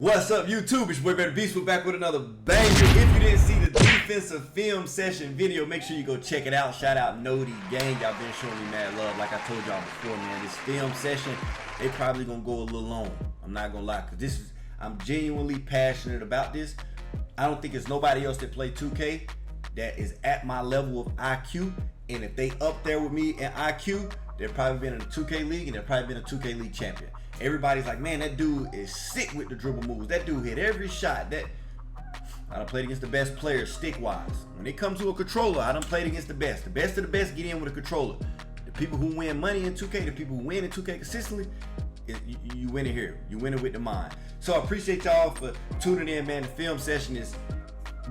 What's up, YouTube? It's your boy BEARDABEAST. We're back with another banger. If you didn't see the defensive film session video, make sure you go check it out. Shout out Nody Gang. Y'all been showing me mad love. Like I told y'all before, man, this film session, they probably gonna go a little long. I'm not gonna lie, cause I'm genuinely passionate about this. I don't think it's nobody else that play 2K that is at my level of IQ. And if they up there with me in IQ, they've probably been in a 2K league and they've probably been a 2K league champion. Everybody's like, man, that dude is sick with the dribble moves. That dude hit every shot. I done played against the best players stick-wise. When it comes to a controller, I done played against the best. The best of the best get in with a controller. The people who win money in 2K, the people who win in 2K consistently, you win it here. You win it with the mind. So I appreciate y'all for tuning in, man. The film session is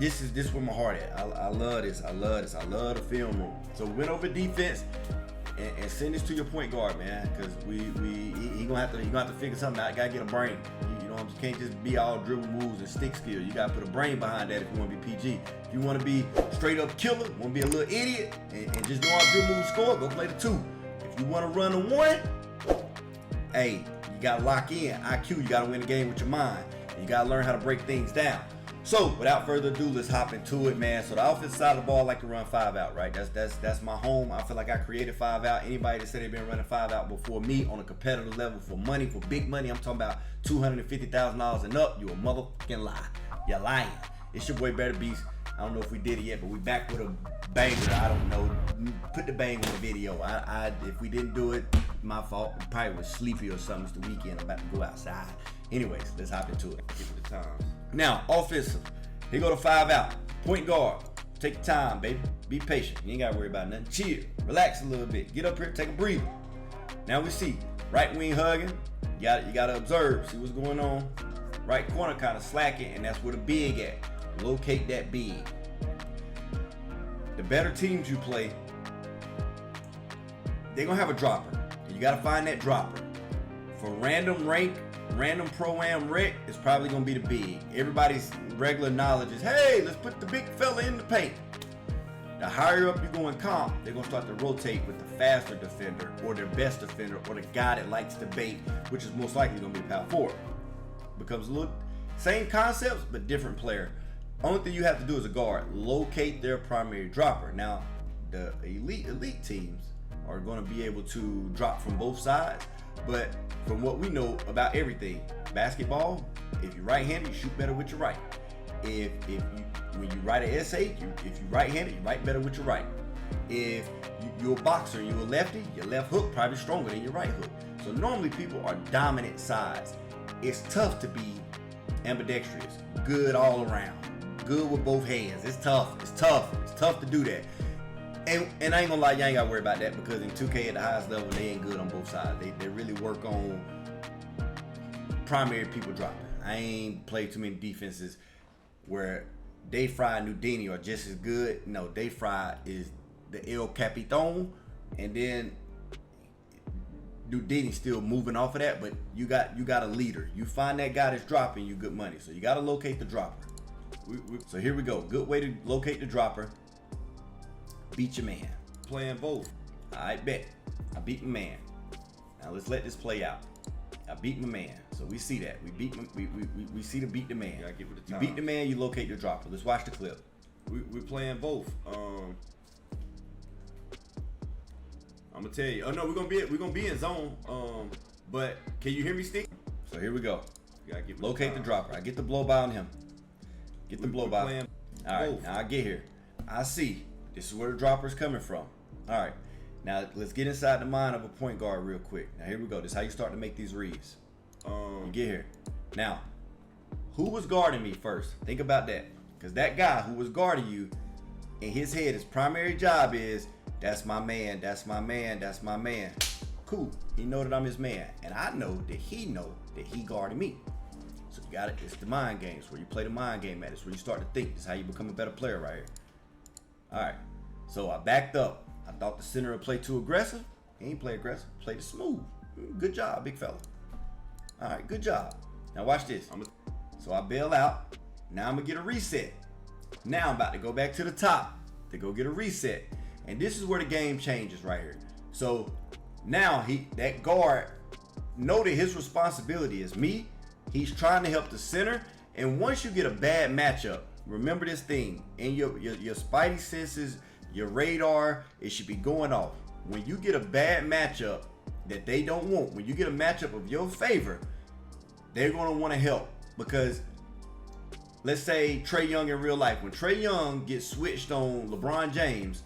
where my heart at. I love this. I love this. I love the film room. So we went over defense. And send this to your point guard, man, because he gonna have to figure something out. Gotta get a brain. You know, you can't just be all dribble moves and stick skill. You gotta put a brain behind that if you want to be PG. If you want to be straight up killer, want to be a little idiot, and just know how dribble moves score, go play the 2. If you want to run the 1, hey, you gotta lock in IQ. You gotta win the game with your mind. And you gotta learn how to break things down. So, without further ado, let's hop into it, man. So, the offensive side of the ball, I like to run 5 out, right? That's my home. I feel like I created 5 out. Anybody that said they've been running 5 out before me on a competitive level for money, for big money, I'm talking about $250,000 and up, you a motherfucking lie. You're lying. It's your boy BEARDABEAST. I don't know if we did it yet, but we back with a banger. I don't know. Put the bang on the video. If we didn't do it, my fault. I probably was sleepy or something. It's the weekend. I'm about to go outside. Anyways, let's hop into it. Give it the time. Now, offensive. Here go to 5 out. Point guard. Take your time, baby. Be patient. You ain't got to worry about nothing. Chill. Relax a little bit. Get up here. Take a breather. Now we see. Right wing hugging. You got to observe. See what's going on. Right corner kind of slacking, and that's where the big at. Locate that big. The better teams you play, they're going to have a dropper. You got to find that dropper. For random Pro Am rec, it's probably going to be the big. Everybody's regular knowledge is, hey, let's put the big fella in the paint. The higher up you go in comp, they're going to start to rotate with the faster defender or their best defender or the guy that likes to bait, which is most likely going to be a power forward. Becomes a little same concepts, but different player. Only thing you have to do as a guard, locate their primary dropper. Now, the elite teams are going to be able to drop from both sides, but from what we know about everything, basketball, if you're right-handed, you shoot better with your right. When you write an essay, if you're right-handed, you write better with your right. If you're a boxer and you're a lefty, your left hook probably stronger than your right hook. So normally people are dominant sides. It's tough to be ambidextrous, good all around, good with both hands. It's tough. It's tough to do that. And I ain't gonna lie, you ain't gotta worry about that because in 2K at the highest level, they ain't good on both sides. They really work on primary people dropping. I ain't played too many defenses where Dave Fry and Nudini are just as good. No, Dave Fry is the El Capitan, and then Nudini still moving off of that, but you got a leader. You find that guy that's dropping you good money. So you gotta locate the dropper. So here we go. Good way to locate the dropper. Beat your man. Playing both. I bet. I beat my man. Now let's let this play out. I beat my man. So we see that. We see the beat the man. Yeah, get with the you beat the man, you locate your dropper. Let's watch the clip. We're playing both. I'm gonna tell you. Oh no, we're gonna be in zone. But can you hear me, Stick? So here we go. You gotta get locate the dropper. I get the blow by on him. Get the blow by. All right, now I get here. I see. This is where the dropper is coming from. All right, now let's get inside the mind of a point guard real quick. Now here we go. This is how you start to make these reads. You get here. Now, who was guarding me first? Think about that. Because that guy who was guarding you, in his head, his primary job is, that's my man, that's my man, that's my man. Cool. He know that I'm his man. And I know that he guarded me. So you got it. It's the mind games where you play the mind game at. It's where you start to think. This is how you become a better player right here. All right. So I backed up. I thought the center would play too aggressive. He ain't play aggressive. Played it smooth. Good job, big fella. All right, good job. Now watch this. So I bail out. Now I'm going to get a reset. Now I'm about to go back to the top to go get a reset. And this is where the game changes right here. So now that guard know that his responsibility is me He's trying to help the center. And once you get a bad matchup, remember this thing, in your spidey senses, your radar, it should be going off. When you get a bad matchup that they don't want, when you get a matchup of your favor, they're going to want to help. Because let's say Trae Young in real life, when Trae Young gets switched on LeBron James,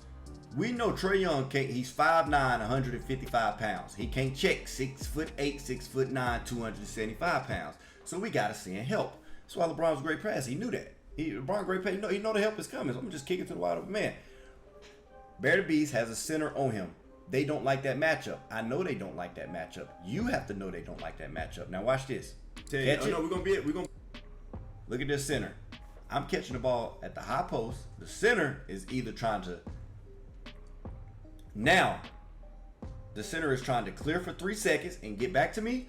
we know Trae Young can't, he's 5'9", 155 pounds. He can't check 6'8", 6'9", 275 pounds. So we got to send help. That's why LeBron was a great pass. He knew that. LeBron great pass. He know the help is coming. So I'm just kicking to the wide open man. BEARDABEAST has a center on him. They don't like that matchup. I know they don't like that matchup. You have to know they don't like that matchup. Now watch this. Catch it. No, we're gonna look at this center. I'm catching the ball at the high post. The center is either trying to. Now, the center is trying to clear for 3 seconds and get back to me.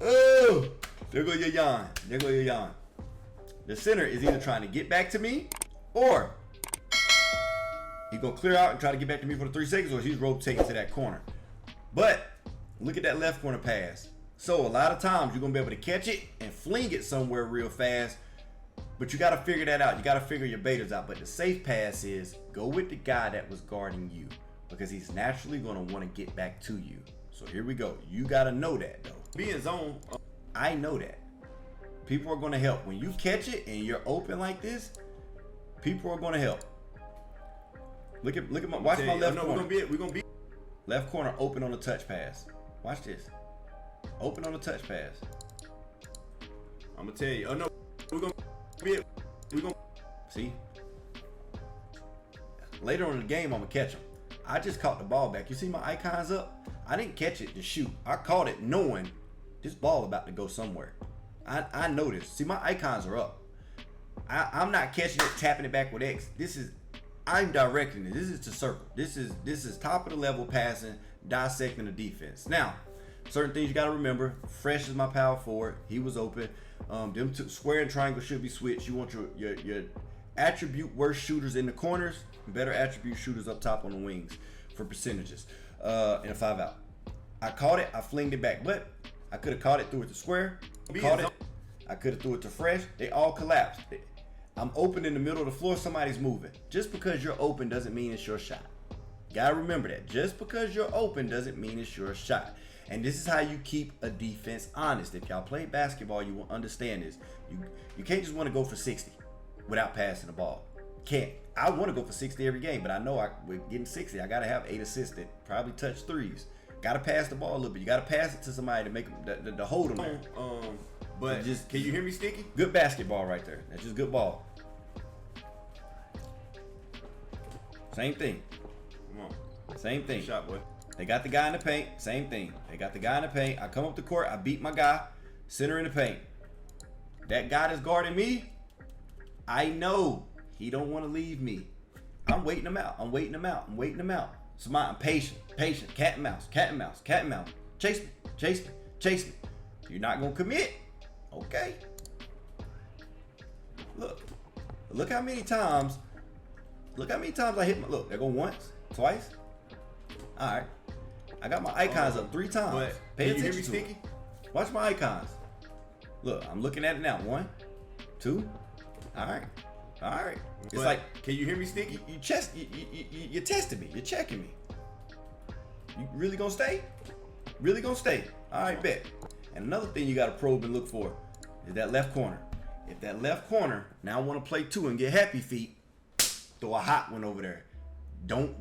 Oh, there go your yawn. There go your yawn. The center is either trying to get back to me, or he's gonna clear out and try to get back to me for the 3 seconds, or he's rotating to that corner. But look at that left corner pass. So a lot of times you're gonna be able to catch it and fling it somewhere real fast, but you gotta figure that out. You gotta figure your betas out. But the safe pass is go with the guy that was guarding you, because he's naturally gonna wanna get back to you. So here we go. You gotta know that though. Be in zone. I know that. People are gonna help. When you catch it and you're open like this, people are gonna help. Look at my watch my left corner. We're gonna be left corner open on the touch pass. Watch this. Open on the touch pass. I'm gonna tell you. Oh no, we're gonna see. Later on in the game, I'm gonna catch him. I just caught the ball back. You see my icons up? I didn't catch it to shoot. I caught it knowing this ball about to go somewhere. I noticed. See, my icons are up. I'm not catching it, tapping it back with X. I'm directing it. This is to circle. This is top of the level passing, dissecting the defense. Now, certain things you got to remember. Fresh is my power forward. He was open. Them two, square and triangle should be switched. You want your attribute worst shooters in the corners, better attribute shooters up top on the wings for percentages. In a 5 out. I caught it. I flinged it back, but I could have caught it, threw it to square. Caught it. I could have threw it to fresh. They all collapsed. I'm open in the middle of the floor. Somebody's moving. Just because you're open doesn't mean it's your shot. Gotta remember that. Just because you're open doesn't mean it's your shot. And this is how you keep a defense honest. If y'all play basketball, you will understand this. You can't just want to go for 60 without passing the ball. Can't. I want to go for 60 every game, but I know with getting 60, I gotta have 8 assists that probably touch threes. Gotta pass the ball a little bit. You gotta pass it to somebody to make them to hold them there. But just can you hear me, Sticky? Good basketball right there. That's just good ball. Same thing. Come on. Same thing. Shot, boy. They got the guy in the paint. Same thing. They got the guy in the paint. I come up the court. I beat my guy. Center in the paint. That guy that's guarding me, I know he don't want to leave me. I'm waiting him out. I'm waiting him out. I'm waiting him out. So I'm patient. Patient. Cat and mouse. Cat and mouse. Cat and mouse. Chase me. Chase me. Chase me. You're not going to commit? Okay. Look how many times I hit my, look, they go once, twice. All right. I got my icons up 3 times. But Pay can you hear attention me, to Sticky? it. Watch my icons. Look, I'm looking at it now. 1, 2. All right. All right. It's But like, can you hear me, Sticky? you're testing me. You're checking me. You really gonna stay? Really gonna stay? All right, bet. And another thing you gotta probe and look for is that left corner. If that left corner now want to play 2 and get happy feet, throw a hot one over there. Don't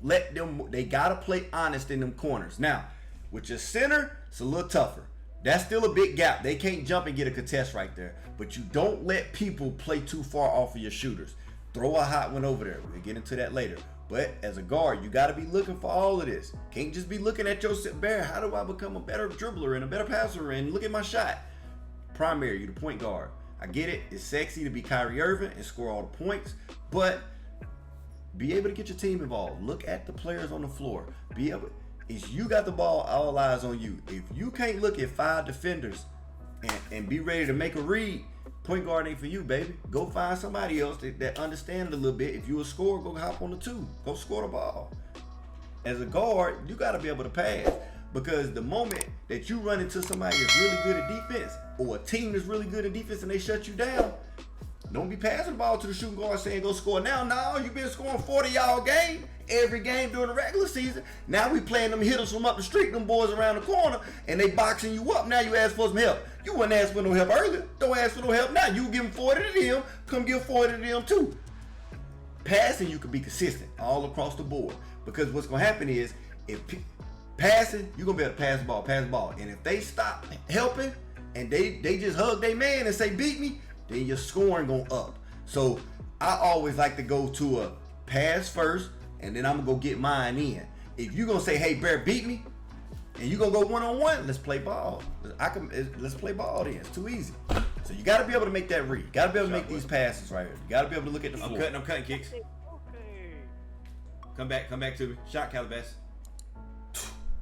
let them. They gotta play honest in them corners. Now, with your center, it's a little tougher. That's still a big gap. They can't jump and get a contest right there. But you don't let people play too far off of your shooters. Throw a hot one over there. We'll get into that later. But as a guard, you got to be looking for all of this. Can't just be looking at your bear. How do I become a better dribbler and a better passer and look at my shot? Primary, you're the point guard. I get it. It's sexy to be Kyrie Irving and score all the points, but be able to get your team involved. Look at the players on the floor. Be able. Is you got the ball, all eyes on you. If you can't look at 5 defenders and be ready to make a read, point guard ain't for you, baby. Go find somebody else that understand it a little bit. If you a scorer, go hop on the 2. Go score the ball. As a guard, you got to be able to pass. Because the moment that you run into somebody that's really good at defense, or a team that's really good at defense and they shut you down, don't be passing the ball to the shooting guard saying go score now. No, you've been scoring 40 y'all game, every game during the regular season. Now we playing them hitters from up the street, them boys around the corner, and they boxing you up. Now you ask for some help. You wouldn't ask for no help earlier. Don't ask for no help now. You give them 40 to them, come give 40 to them too. Passing, you can be consistent all across the board. Because what's going to happen is, if passing, you're going to be able to pass the ball. And if they stop helping and they just hug their man and say, beat me, then your scoring going up. So I always like to go to a pass first, and then I'm going to go get mine in. If you're going to say, hey, Bear, beat me, and you're going to go one-on-one, let's play ball. Let's play ball then. It's too easy. So you got to be able to make that read. You got to be able to make these passes right here. You got to be able to look at the floor. I'm cutting kicks. Come back to me. Shot, Calabasas.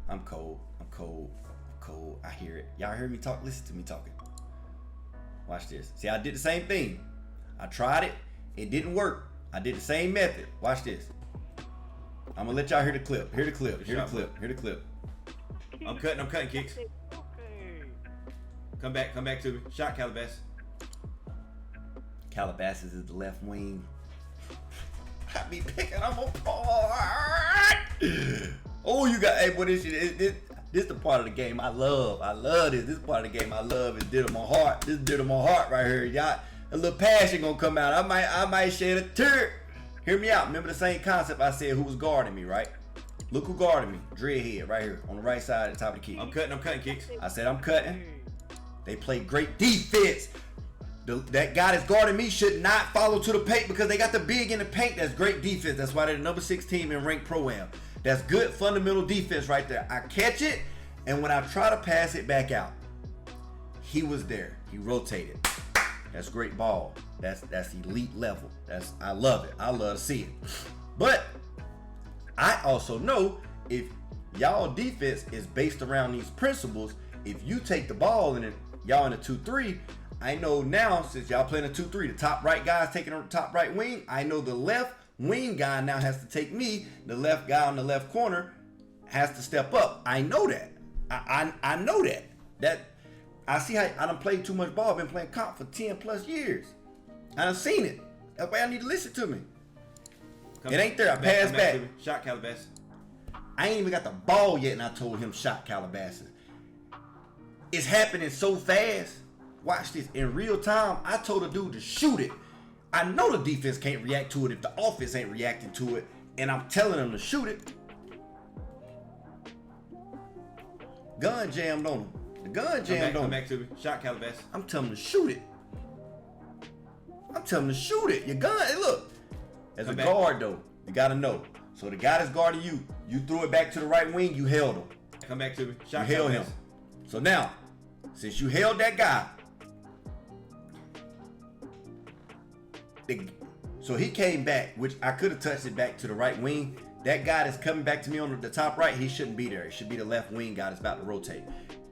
I'm cold. I hear it. Y'all hear me talk? Listen to me talking. Watch this. See, I did the same thing. I tried it. It didn't work. I did the same method. Watch this. I'm gonna let y'all hear the clip. Hear the clip. I'm cutting kicks. Come back to me. Shot, Calabasas. Calabasas is the left wing. I be picking them apart. Oh, you got, hey, boy, this the part of the game I love. I love this. This part of the game I love is dear to my heart. This is dear to my heart right here, y'all. A little passion gonna come out. I might shed a tear. Hear me out. Remember the same concept I said who was guarding me, right? Look who guarded me. Dreadhead right here on the right side at the top of the key. I'm cutting kicks. I said I'm cutting. They play great defense. That guy that's guarding me should not follow to the paint because they got the big in the paint. That's great defense. That's why they're the number 6 team in ranked Pro Am. That's good fundamental defense right there. I catch it, and when I try to pass it back out, he was there. He rotated. That's great ball. That's elite level. I love it. I love to see it. But I also know if y'all defense is based around these principles, if you take the ball and y'all in a 2-3, I know now, since y'all playing a 2-3, the top right guy's taking the top right wing. I know the left wing guy now has to take me. The left guy on the left corner has to step up. I know that. I know that. That I see how I done played too much ball. I've been playing comp for 10 plus years. I done seen it. That's why I need to listen to me. It ain't there. I passed back. Shot, Calabasas. I ain't even got the ball yet, and I told him shot, Calabasas. It's happening so fast. Watch this. In real time, I told the dude to shoot it. I know the defense can't react to it if the offense ain't reacting to it, and I'm telling them to shoot it. Gun jammed on him. The gun jammed on him. Come back to me. Shot, Calabasas. I'm telling him to shoot it. Your gun, hey, look. As a guard, though, you got to know. So the guy that's guarding you, you threw it back to the right wing, you held him. Come back to me. Shot, you held him. So now, since you held that guy, so he came back, which I could have touched it back to the right wing. That guy that's coming back to me on the top right, he shouldn't be there. It should be the left wing guy that's about to rotate.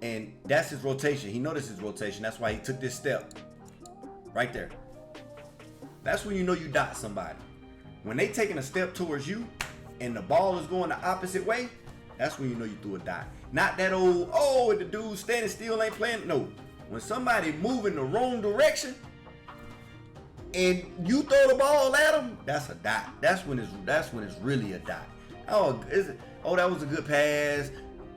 And that's his rotation. He noticed his rotation. That's why he took this step. Right there. That's when you know you dot somebody. When they taking a step towards you and the ball is going the opposite way, that's when you know you threw a dot. Not that old, oh, the dude standing still ain't playing. No. When somebody moving the wrong direction, and you throw the ball at him, that's a dot. That's when it's really a dot. Oh, that was a good pass.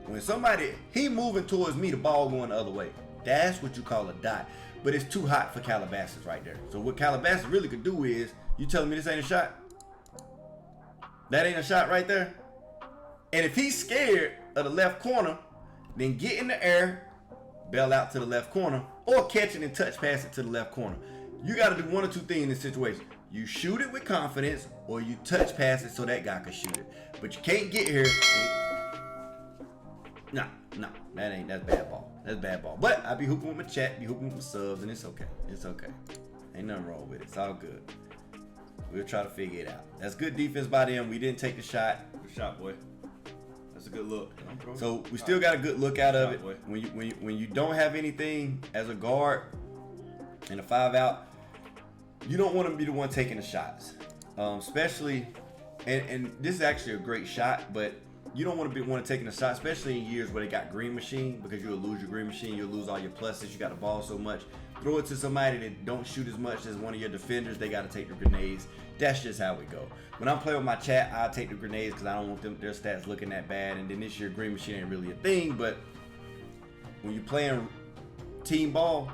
When somebody, he moving towards me, the ball going the other way. That's what you call a dot. But it's too hot for Calabasas right there. So what Calabasas really could do is, you telling me this ain't a shot? That ain't a shot right there? And if he's scared of the left corner, then get in the air, bail out to the left corner, or catch it and touch pass it to the left corner. You got to do one or two things in this situation. You shoot it with confidence, or you touch pass it so that guy can shoot it. But you can't get here. No, that's bad ball. That's bad ball. But I be hooping with my chat, be hooping with my subs, and it's okay. It's okay. Ain't nothing wrong with it. It's all good. We'll try to figure it out. That's good defense by them. We didn't take the shot. Good shot, boy. That's a good look. So we still got a good look out of it. When you don't have anything as a guard and a 5-out, you don't want to be the one taking the shots. Especially, and this is actually a great shot, but you don't want to taking a shot, especially in years where they got green machine, because you'll lose your green machine, you'll lose all your pluses, you got the ball so much. Throw it to somebody that don't shoot as much as one of your defenders, they got to take the grenades. That's just how we go. When I'm playing with my chat, I'll take the grenades because I don't want their stats looking that bad. And then this year, green machine ain't really a thing, but when you're playing team ball,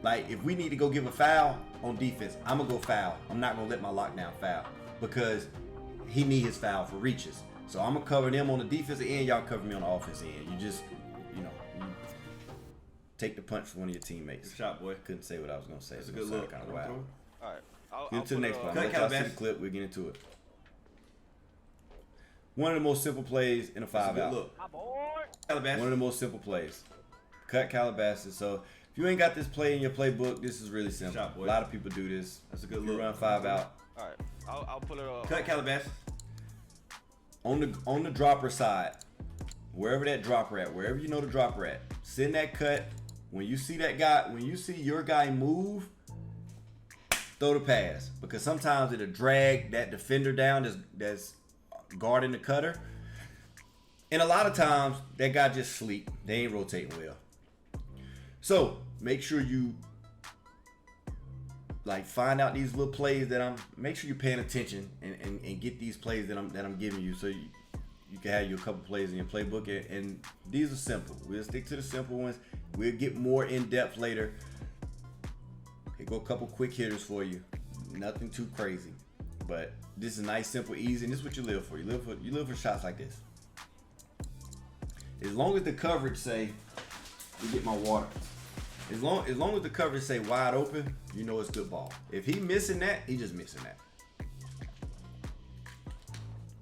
like if we need to go give a foul on defense, I'm gonna go foul. I'm not gonna let my lockdown foul because he need his foul for reaches. So I'm gonna cover them on the defensive end, y'all cover me on the offensive end. You just, you take the punch for one of your teammates. Good shot, boy. Couldn't say what I was gonna say. That's a good look. Kind of wild. All right. Get into the next play. Cut Let y'all see the clip. We'll get into it. One of the most simple plays in a 5-out. Calabasas. One of the most simple plays. Cut Calabasas. So if you ain't got this play in your playbook, this is really simple. Shot, boy. A lot of people do this. That's a good you look. Run 5-out. All right. I'll pull it up. Cut Calabasas. On the dropper side, wherever that dropper at, wherever you know the dropper at, send that cut. When you see that guy, when you see your guy move, throw the pass, because sometimes it'll drag that defender down that's guarding the cutter, and a lot of times that guy just sleep. They ain't rotating well. So make sure you find out these little plays that make sure you're paying attention and get these plays that I'm giving you, so you can have your couple plays in your playbook, and these are simple. We'll stick to the simple ones. We'll get more in depth later. Here go a couple quick hitters for you. Nothing too crazy, but this is nice, simple, easy, and this is what you live for. You live for shots like this. As long as the coverage say, you get my water. As long as the coverage say wide open, you know it's good ball. If he missing that, he just missing that.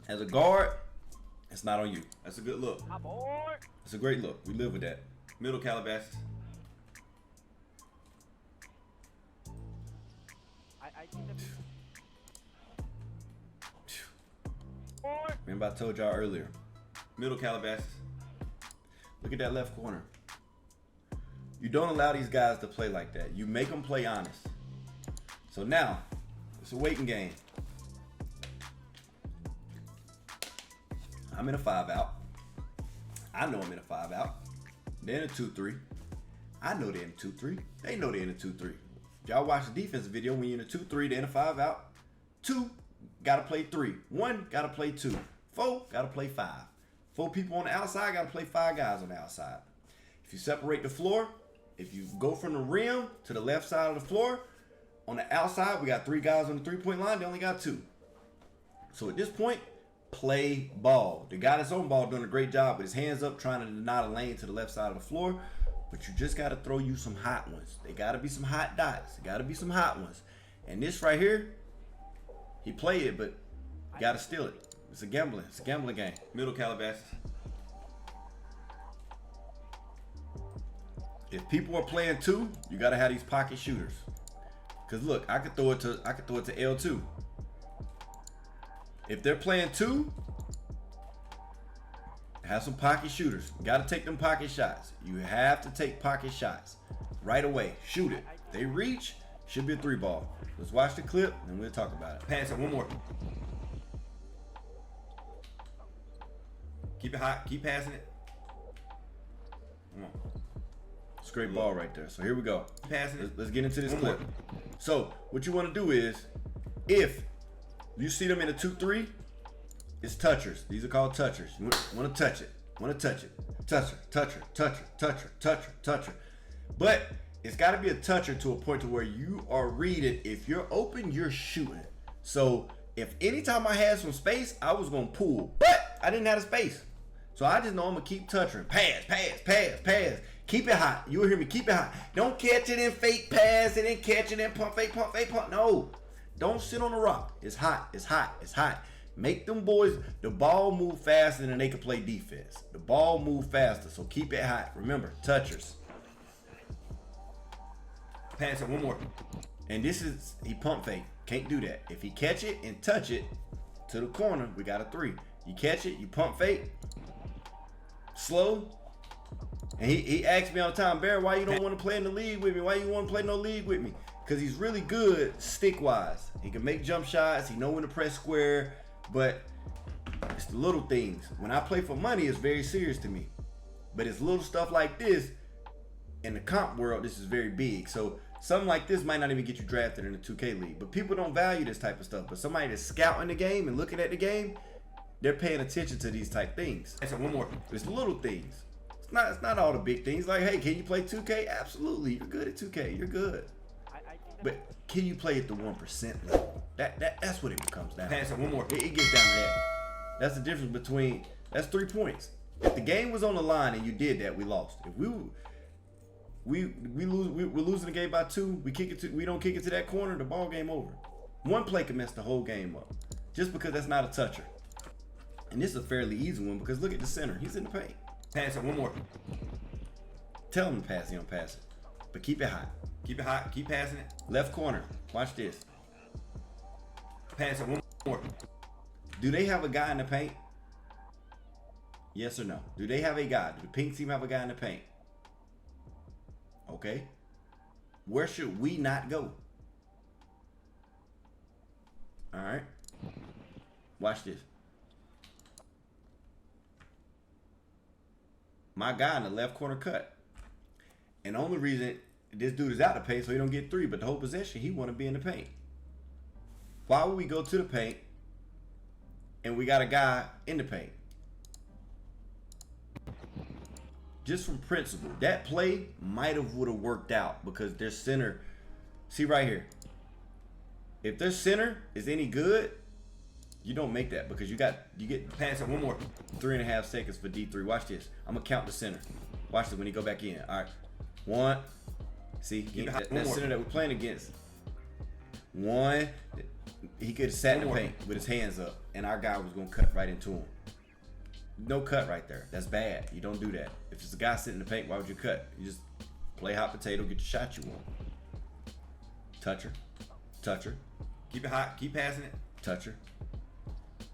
As a guard, it's not on you. That's a good look. It's a great look. We live with that. Middle Calabasas. Remember I told y'all earlier. Middle Calabasas. Look at that left corner. You don't allow these guys to play like that. You make them play honest. So now, it's a waiting game. I'm in a 5-out. I know I'm in a 5-out. They're in a 2-3. I know they're in a 2-3. They know they're in a 2-3. Y'all watch the defensive video. When you're in a 2-3, they're in a 5-out. 2, gotta play 3. 1, gotta play 2. 4, gotta play 5. 4 people on the outside, gotta play 5 guys on the outside. If you separate the floor, if you go from the rim to the left side of the floor, on the outside, we got 3 guys on the 3-point line. They only got 2. So at this point, play ball. The guy that's on ball doing a great job with his hands up, trying to deny the lane to the left side of the floor. But you just got to throw you some hot ones. They got to be some hot dots. They got to be some hot ones. And this right here, he played it, but you got to steal it. It's a gambling. It's a gambling game. Middle Calabasas. If people are playing 2, you got to have these pocket shooters. Cause look, I could throw it to L2. If they're playing 2, have some pocket shooters. You got to take them pocket shots. You have to take pocket shots right away. Shoot it. They reach, should be a 3 ball. Let's watch the clip and we'll talk about it. Pass it. One more. Keep it hot. Keep passing it. Come on. It's a great ball right there. So here we go. Passing it. Let's get into this One clip. more. So what you want to do is, if you see them in a 2-3, it's touchers. These are called touchers. You want to touch it. Want to touch it. Toucher, toucher, toucher, toucher, toucher, toucher. But it's got to be a toucher to a point to where you are reading. If you're open, you're shooting. So if anytime I had some space, I was going to pull. But I didn't have the space. So I just know I'm going to keep touching. Pass, pass, pass, pass. Keep it hot. You'll hear me. Keep it hot. Don't catch it and fake pass and then catch it and pump, fake, pump, fake, pump. No. Don't sit on the rock. It's hot. It's hot. It's hot. Make them boys, the ball move faster than they can play defense. The ball move faster, so keep it hot. Remember, touchers. Pass it. One more. And this is, he pump fake. Can't do that. If he catch it and touch it to the corner, we got a 3. You catch it, you pump fake, slow. And he asked me all the time, Bear, why you don't want to play in the league with me? Why you want to play no league with me? Because he's really good stick-wise. He can make jump shots. He know when to press square. But It's the little things. When I play for money, it's very serious to me. But it's little stuff like this. In the comp world, this is very big. So something like this might not even get you drafted in a 2K league. But people don't value this type of stuff. But somebody that's scouting the game and looking at the game, they're paying attention to these type things. So one more. It's little things. It's not all the big things. Like, hey, can you play 2K? Absolutely. You're good at 2K. You're good. But can you play at the 1% level? That's what it comes down to. Pass it one more. It gets down to that. That's the difference between, that's 3 points. If the game was on the line and you did that, we lost. If we're losing the game by 2, we don't kick it to that corner, the ball game over. One play can mess the whole game up. Just because that's not a toucher. And this is a fairly easy one because look at the center. He's in the paint. Pass it one more. Tell him to pass, he don't pass it. But keep it hot. Keep it hot. Keep passing it. Left corner. Watch this. Pass it one more. Do they have a guy in the paint? Yes or no? Do they have a guy? Do the pink team have a guy in the paint? Okay. Where should we not go? All right. Watch this. My guy in the left corner cut. And the only reason this dude is out of paint so he don't get 3, but the whole possession, he want to be in the paint. Why would we go to the paint and we got a guy in the paint? Just from principle, that play might have would have worked out because their center, see right here, if their center is any good, you don't make that because you get pass it one more. 3.5 seconds for D3. Watch this. I'm gonna count the center. Watch this when he go back in. All right, 1. See, that center that we're playing against. 1. He could have sat in the paint with his hands up, and our guy was gonna cut right into him. No cut right there. That's bad. You don't do that. If it's a guy sitting in the paint, why would you cut? You just play hot potato, get the shot you want. Toucher. Toucher. Keep it hot. Keep passing it. Toucher.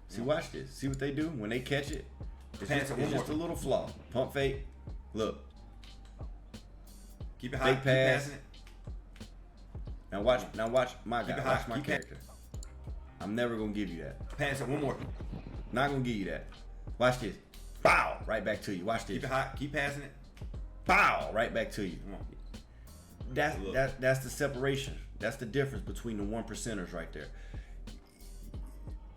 See, watch this. See what they do when they catch it? It's just a little flaw. Pump fake. Look. Keep it hot. Fake Keep pass. passing it. Now watch my guy. Watch my character. I'm never gonna give you that. Pass it one more. Not gonna give you that. Watch this. Bow! Right back to you. Watch this. Keep it hot. Keep passing it. Bow! Right back to you. That's the separation. That's the difference between the 1%ers right there.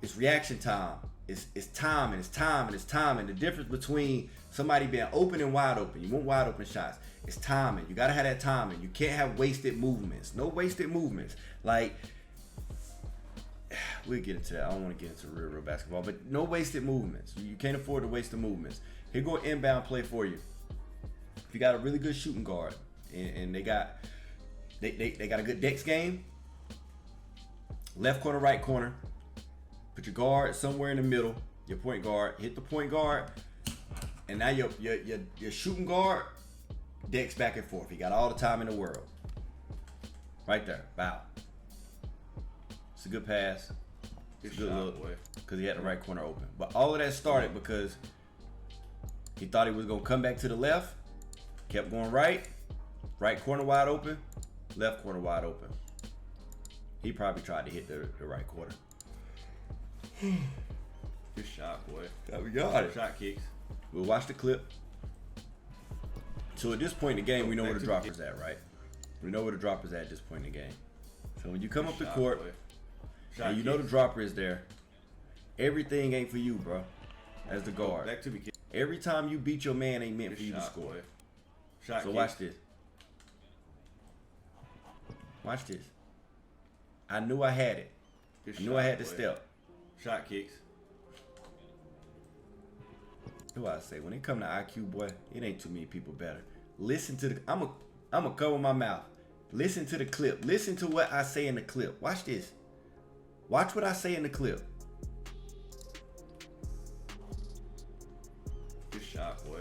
It's reaction time. It's time and it's time and it's time. And the difference between somebody being open and wide open. You want wide open shots. It's timing. You gotta have that timing. You can't have wasted movements. No wasted movements. Like, we'll get into that. I don't want to get into real basketball, but no wasted movements. You can't afford to waste the movements. Here go an inbound play for you. If you got a really good shooting guard and they got a good Dex game, left corner, right corner, put your guard somewhere in the middle, your point guard, hit the point guard, and now your shooting guard, Dex back and forth. He got all the time in the world. Right there. Bow. It's a good pass. It's a good look because he had the right corner open. But all of that started because he thought he was going to come back to the left, kept going right corner wide open, left corner wide open. He probably tried to hit the right corner. Good shot, boy. We got it. Shot kicks. We'll watch the clip. So at this point in the game, we know where the dropper's at, right? We know where the dropper's at this point in the game. So when you come up the court, and you know the dropper is there, everything ain't for you, bro. As the guard. Back to me, kid. Every time you beat your man ain't meant for you to score. So watch this. Watch this. I knew I had it. I knew I had the step. Shot kicks. What do I say? When it come to IQ, boy, it ain't too many people better. Listen to the. I'm a cover my mouth. Listen to the clip. Listen to what I say in the clip. Watch this. Watch what I say in the clip. Good shot, boy.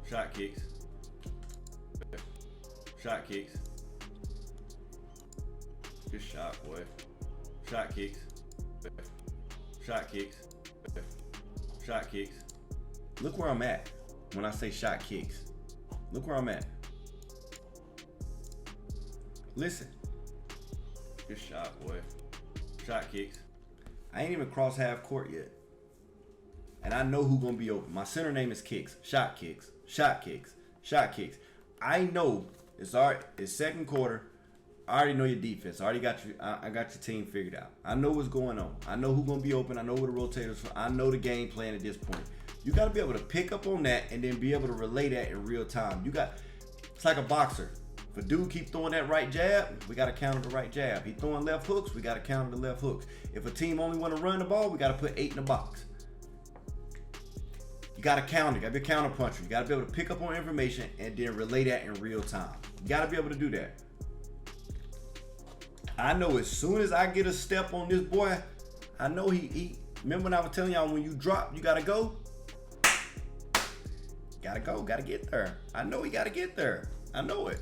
Shot kicks. Shot kicks. Good shot, boy. Shot kicks. Shot kicks. Shot kicks. Look where I'm at when I say shot kicks. Look where I'm at. Listen. Good shot, boy. Shot kicks. I ain't even crossed half court yet. and I know who's gonna be open. My center name is Kicks, shot kicks, shot kicks, shot kicks. I know it's all right. It's second quarter. I already know your defense. I already got you. I got your team figured out. I know what's going on. I know who's gonna be open. I know where the rotators. I know the game plan at this point. You got to be able to pick up on that and then be able to relay that in real time. It's like a boxer. If a dude keep throwing that right jab, we got to counter the right jab. He throwing left hooks, we got to counter the left hooks. If a team only want to run the ball, we got to put 8 in the box. You got to counter. You got to be a counter puncher. You got to be able to pick up on information and then relay that in real time. You got to be able to do that. I know as soon as I get a step on this boy, I know he remember when I was telling y'all when you drop, you got to go? Got to go. Got to get there. I know he got to get there. I know it.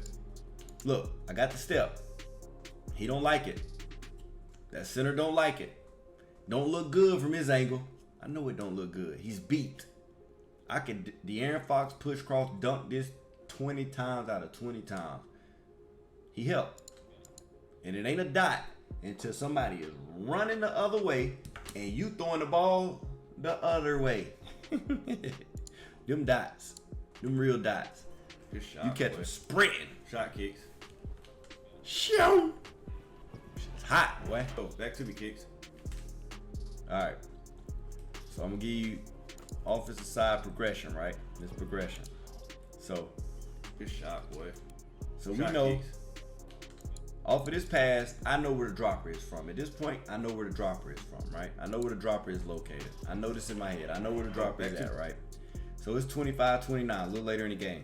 Look, I got the step. He don't like it. That center don't like it. Don't look good from his angle. I know it don't look good. He's beat. I can De'Aaron Fox push cross dunk this 20 times out of 20 times. He helped. And it ain't a dot until somebody is running the other way and you throwing the ball the other way. Them dots. Them real dots. Good shot. You catch them sprinting. Shot kicks. Shoo! It's hot, boy. Oh, back to me, Kicks. Alright. So I'm gonna give you offensive side progression, right? This progression. So good shot, boy. So shot we know kicks. Off of this pass, I know where the dropper is from. At this point, I know where the dropper is from, right? I know where the dropper is located. I know this in my head. I know where the dropper is at, right? So it's 25-29, a little later in the game.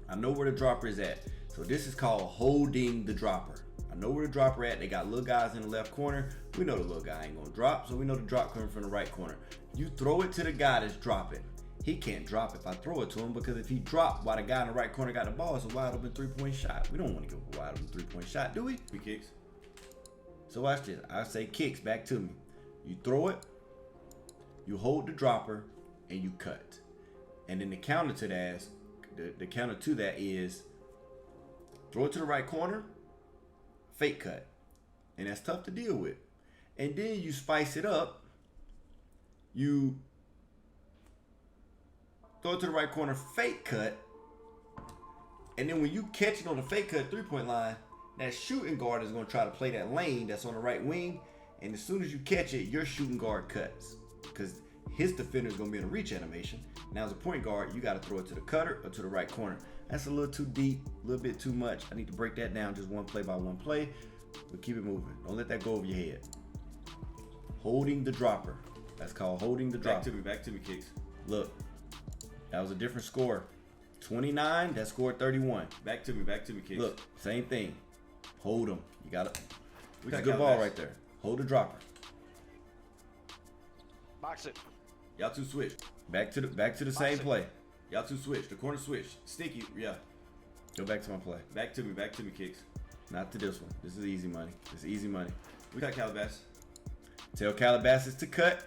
I know where the dropper is at. So this is called holding the dropper. I know where the dropper at. They got little guys in the left corner. We know the little guy ain't gonna drop, so we know the drop coming from the right corner. You throw it to the guy that's dropping. He can't drop if I throw it to him, because if he dropped while the guy in the right corner got the ball, it's a wide open 3-point shot. We don't want to give a wide open 3-point shot, do we? We Kicks. So watch this. I say Kicks back to me. You throw it, you hold the dropper, and you cut. And then the counter to that, the counter to that is throw it to the right corner, fake cut. And that's tough to deal with. And then you spice it up. You throw it to the right corner, fake cut. And then when you catch it on the fake cut 3-point line, that shooting guard is going to try to play that lane that's on the right wing. And as soon as you catch it, your shooting guard cuts, because his defender is going to be in a reach animation. Now as a point guard, you got to throw it to the cutter or to the right corner. That's a little too deep, a little bit too much. I need to break that down just one play by one play. But keep it moving. Don't let that go over your head. Holding the dropper. That's called holding the dropper. Back to me, Kicks. Look, that was a different score. 29, that scored 31. Back to me, Kicks. Look, same thing. Hold them. You got it. It's a got good ball Calabash. right there. Hold the dropper. Box it. Y'all two switch. Back to the same play. Y'all two switch. The corner switch. Sticky, yeah. Go back to my play. Back to me, Kicks. Not to this one. This is easy money. This is easy money. We got Calabash. Tell Calabasas to cut.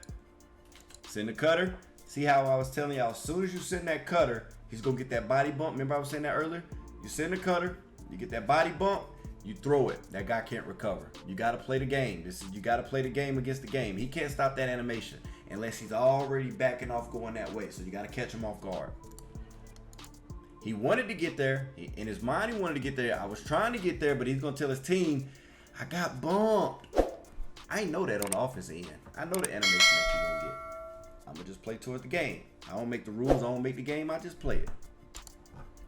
Send the cutter. See how I was telling y'all, as soon as you send that cutter, he's going to get that body bump. Remember I was saying that earlier? You send the cutter, you get that body bump, you throw it. That guy can't recover. You got to play the game. You got to play the game against the game. He can't stop that animation unless he's already backing off going that way. So you got to catch him off guard. He wanted to get there. In his mind, he wanted to get there. I was trying to get there, but he's going to tell his team, I got bumped. I ain't know that on the offensive end. I know the animation that you're going to get. I'm going to just play towards the game. I don't make the rules. I don't make the game. I just play it.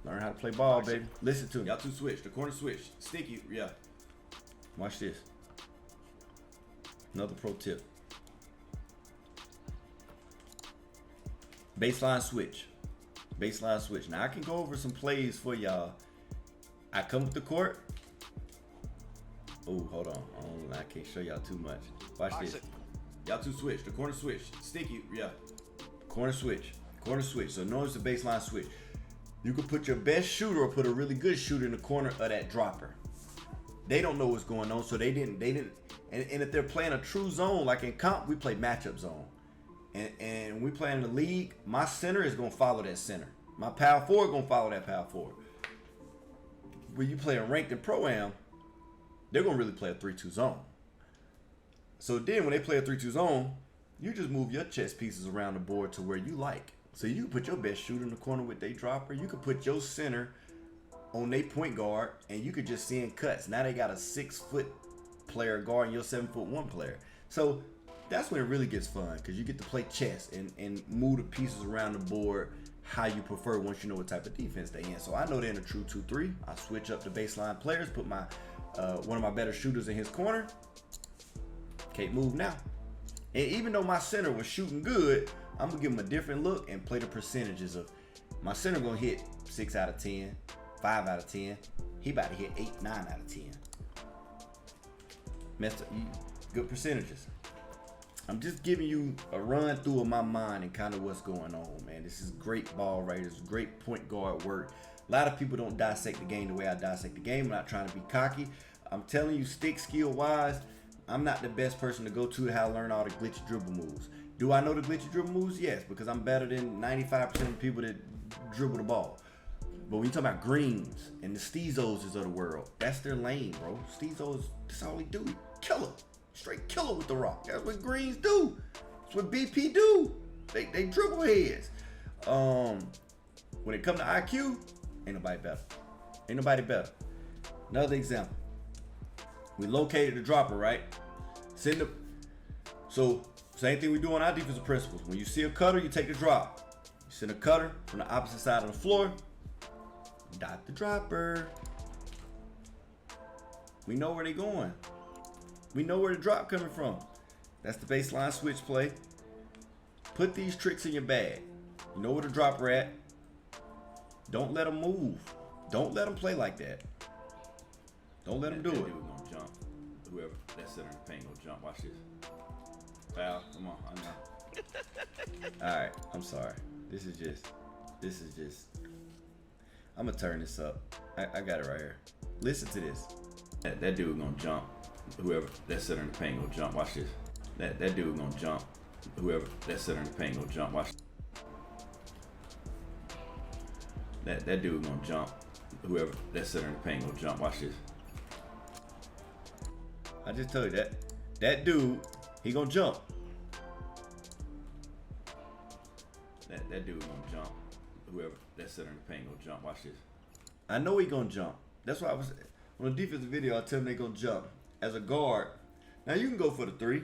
Learn how to play ball, baby. Listen to me. Y'all two switch. The corner switch. Sticky, yeah. Watch this. Another pro tip. Baseline switch. Baseline switch. Now, I can go over some plays for y'all. I come up the court. Oh, hold on. I can't show y'all too much. Watch Box this. it. Y'all two switch. The corner switch. Sticky, yeah. Corner switch. Corner switch. So notice the baseline switch. You could put your best shooter or put a really good shooter in the corner of that dropper. They don't know what's going on, so they didn't. And if they're playing a true zone, like in comp, we play matchup zone. And when we play in the league, my center is going to follow that center. My power forward going to follow that power forward. When you play a ranked in Pro Am, they're going to really play a 3-2 zone. So then when they play a 3-2 zone, you just move your chess pieces around the board to where you like. So you can put your best shooter in the corner with their dropper. You could put your center on their point guard, and you could just send cuts. Now they got a 6-foot player guarding your 7'1" player. So that's when it really gets fun, because you get to play chess and move the pieces around the board how you prefer once you know what type of defense they in. So I know they're in a true 2-3. I switch up the baseline players, put my one of my better shooters in his corner. Can't move now. And even though my center was shooting good, I'm gonna give him a different look and play the percentages of my center gonna hit 6 out of 10, 5 out of 10. He about to hit 8, 9 out of 10. Messed up, good percentages. I'm just giving you a run through of my mind and kind of what's going on, man. This is great ball right. This is great point guard work. A lot of people don't dissect the game the way I dissect the game. I'm not trying to be cocky. I'm telling you, stick skill wise, I'm not the best person to go to how to learn all the glitchy dribble moves. Do I know the glitchy dribble moves? Yes, because I'm better than 95% of the people that dribble the ball. But when you talk about greens and the Steezos of the world, that's their lane, bro. Steezos, that's all he do. Killer. Straight killer with the rock. That's what greens do. That's what BP do. They dribble heads. When it comes to IQ, ain't nobody better. Ain't nobody better. Another example. We located the dropper, right? So same thing we do on our defensive principles. When you see a cutter, you take the drop. You send a cutter from the opposite side of the floor. Dot the dropper. We know where they're going. We know where the drop coming from. That's the baseline switch play. Put these tricks in your bag. You know where the dropper at. Don't let them move. Don't let them play like that. Don't let them do it. Dude gonna jump. Whoever that's sitting in the paint gonna jump. Watch this. Foul. Come on. I know. All right. I'm sorry. This is just. I'm gonna turn this up. I got it right here. Listen to this. That dude gonna jump. Whoever that's sitting in the paint gonna jump. Watch this. That dude gonna jump. Whoever that's sitting in the paint gonna jump. Watch. That dude gonna jump. Whoever that's sitting in the paint gonna jump. Watch this. I just told you that dude, he gonna jump. That dude gonna jump. Whoever that's sitting in the paint gonna jump. Watch this. I know he gonna jump. That's why I was on the defensive video. I tell them they gonna jump. As a guard, now you can go for the 3,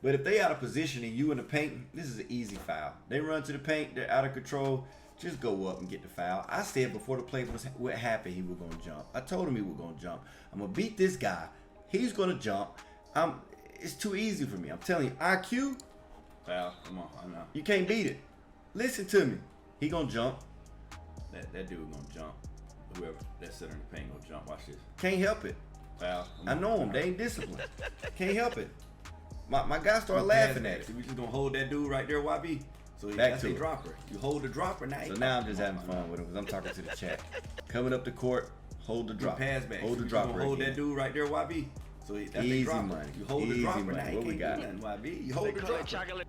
but if they out of position and you in the paint, this is an easy foul. They run to the paint, they're out of control. Just go up and get the foul. I said before the play was what happened, he was gonna jump. I told him he was gonna jump. I'm gonna beat this guy. He's gonna jump. It's too easy for me. I'm telling you, IQ. Foul. Come on. I know. You can't beat it. Listen to me. He gonna jump. That dude gonna jump. Whoever that's sitting in the paint gonna jump. Watch this. Can't help it. Foul. I know him. They ain't disciplined. Can't help it. My guy started laughing at it. We just gonna hold that dude right there, YB. So Back to a it. dropper. You hold the dropper now. So now I'm just having fun with him because I'm talking to the chat. Coming up the court, hold the drop. Pass back. Hold the You dropper. gonna hold again. that dude right there, YB. So that's Easy a dropper. money. You hold Easy the dropper money. now. What we got? YB. You hold the dropper.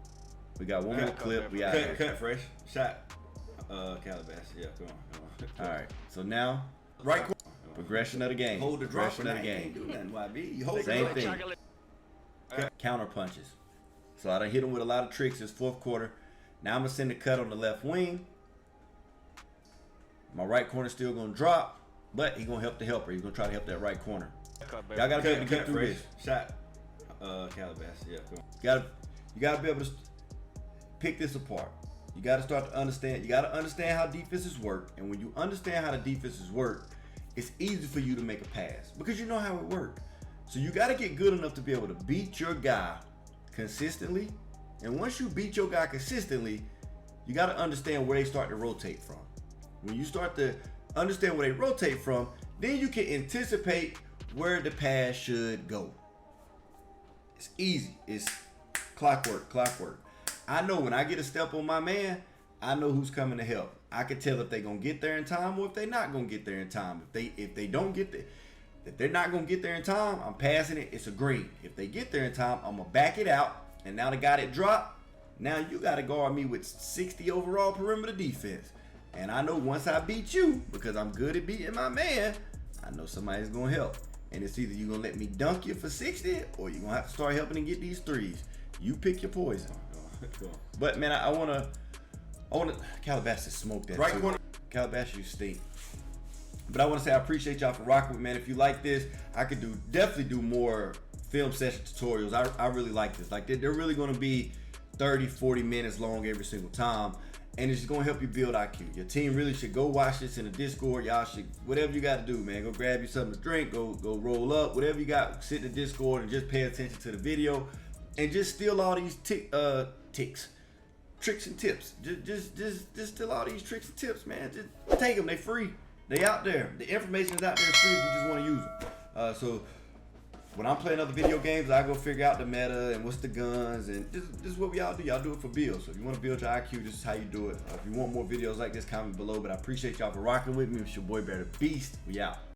We got one more clip. We out here. Cut fresh. Shot. Calabash. Yeah, come on. All right. So now, Right corner. progression of the game. Hold the dropper progression now. of the You can't game. do nothing, YB. You hold Same the dropper. thing. Counter punches. So I done hit him with a lot of tricks this fourth quarter. Now I'm gonna send a cut on the left wing. My right corner still gonna drop, but he gonna help the helper. He's gonna try to help that right corner. Y'all gotta be able to get through this. Shot. Calabash. Yeah, come on. You gotta be able to pick this apart. You gotta start to understand. You gotta understand how defenses work, and when you understand how the defenses work, it's easy for you to make a pass because you know how it works. So you gotta get good enough to be able to beat your guy consistently, and once you beat your guy consistently, you gotta understand where they start to rotate from. When you start to understand where they rotate from, then you can anticipate where the pass should go. It's easy. It's clockwork. I know when I get a step on my man, I know who's coming to help. I can tell if they're gonna get there in time or if they're not gonna get there in time. If they don't get there, if they're not gonna get there in time, I'm passing it. It's a green. If they get there in time, I'm gonna back it out. And now the guy that dropped, now you gotta guard me with 60 overall perimeter defense. And I know once I beat you, because I'm good at beating my man, I know somebody's gonna help. And it's either you're gonna let me dunk you for 60 or you're gonna have to start helping and get these threes. You pick your poison. Cool. But man, I wanna Calabasas smoke that. Right too. corner. Calabasas, you stink. But I want to say I appreciate y'all for rocking with me, man. If you like this, I could definitely do more film session tutorials. I really like this. Like they're really gonna be 30, 40 minutes long every single time. And it's gonna help you build IQ. Your team really should go watch this in the Discord. Y'all should, whatever you gotta do, man. Go grab you something to drink, go roll up, whatever you got, sit in the Discord and just pay attention to the video. And just steal all these tricks and tips. Just steal all these tricks and tips, man. Just take them, they free. They out there. The information is out there free if you just wanna use them. So when I'm playing other video games, I go figure out the meta and what's the guns, and this is what we all do. Y'all do it for builds. So if you want to build your IQ, this is how you do it. If you want more videos like this, comment below. But I appreciate y'all for rocking with me. It's your boy BEARDABEAST. We out.